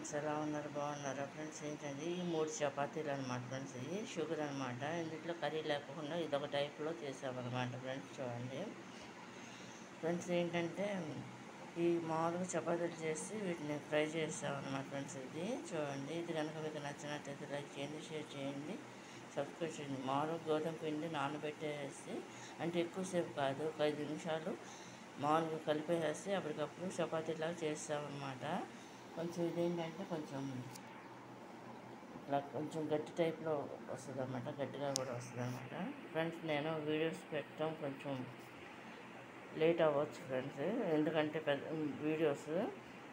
Friends, ఎలా ఉన్నారు? బాగున్నారా ఫ్రెండ్స్? ఏంటండి ఈ 3 చపాతీలు అనమాట ఫ్రెండ్స్. ఇది షుగర్ అనమాట. ఇందులో కర్రీ లేకుండా ఇదొక టైప్లో చేసామన్నమాట ఫ్రెండ్స్. చూడండి ఫ్రెండ్స్, ఏంటంటే ఈ మామూలుగా చపాతీలు చేసి వీటిని ఫ్రై చేసామన్నమాట ఫ్రెండ్స్. ఇది చూడండి. ఇది కనుక మీకు నచ్చినట్టయితే లైక్ చేయండి, షేర్ చేయండి, సబ్స్క్రైబ్ చేయండి. మామూలుగా గోధుమ పిండి నానబెట్టేసి, అంటే ఎక్కువసేపు కాదు, ఒక 5 నిమిషాలు మామూలుగా కలిపేసి అప్పటికప్పుడు చపాతీలాగా చేస్తామన్నమాట. కొంచెం ఇదేంటంటే కొంచెం ఇట్లా కొంచెం గట్టి టైప్లో వస్తుంది అన్నమాట, గట్టిగా కూడా వస్తుంది అన్నమాట ఫ్రెండ్స్. నేను వీడియోస్ పెట్టడం కొంచెం లేట్ అవ్వచ్చు ఫ్రెండ్స్, ఎందుకంటే వీడియోస్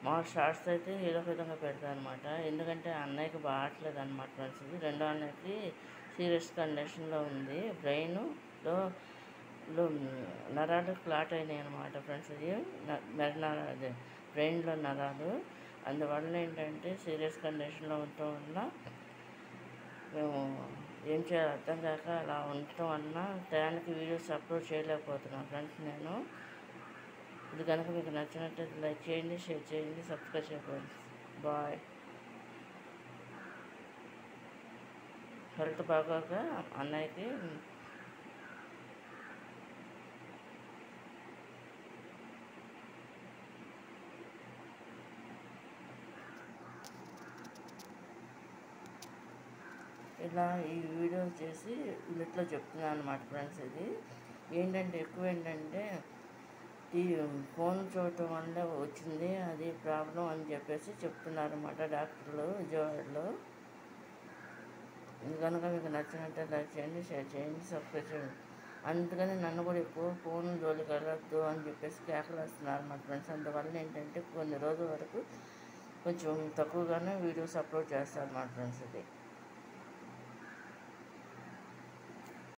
మా షార్ట్స్ అయితే ఏదో ఒక విధంగా పెడతాను అనమాట. ఎందుకంటే అన్నయ్యకి బాగట్లేదు అనమాట ఫ్రెండ్స్. ఇది రెండో అన్నయ్యకి సీరియస్ కండిషన్లో ఉంది. బ్రెయిన్లో నరాలు క్లాట్ అయినాయి అనమాట ఫ్రెండ్స్. ఇది అదే బ్రెయిన్లో నరాలు. అందువల్ల ఏంటంటే సీరియస్ కండిషన్లో ఉండటం వల్ల మేము ఏం చేయాలో అర్థం కాక అలా ఉండటం వలన టయానికి వీడియోస్ అప్లోడ్ చేయలేకపోతున్నాను ఫ్రెండ్స్. నేను ఇది కనుక మీకు నచ్చినట్లయితే లైక్ చేయండి, షేర్ చేయండి, సబ్స్క్రైబ్ చేయండి ఫ్రెండ్స్. బాయ్. హెల్త్ బాగోక అన్నయ్యకి ఇలా ఈ వీడియో చేసి వీళ్ళట్లో చెప్తున్నాను అనమాట ఫ్రెండ్స్. ఇది ఏంటంటే ఎక్కువ ఏంటంటే ఈ ఫోన్ చూడటం వల్ల వచ్చింది, అది ప్రాబ్లం అని చెప్పేసి చెప్తున్నారు అన్నమాట డాక్టర్లు విజయవాడలో. ఇది కనుక మీకు నచ్చినట్టే లైక్ చేయండి, షేర్ చేయండి, సబ్స్క్రైబ్ చేయండి. అందుకని నన్ను కూడా ఎక్కువ ఫోన్ జోలికి వెళ్ళొద్దు అని చెప్పేసి కేకలేస్తున్నారు మా ఫ్రెండ్స్. అందువల్ల ఏంటంటే కొన్ని రోజుల వరకు కొంచెం తక్కువగానే వీడియోస్ అప్లోడ్ చేస్తారు మా ఫ్రెండ్స్. ఇది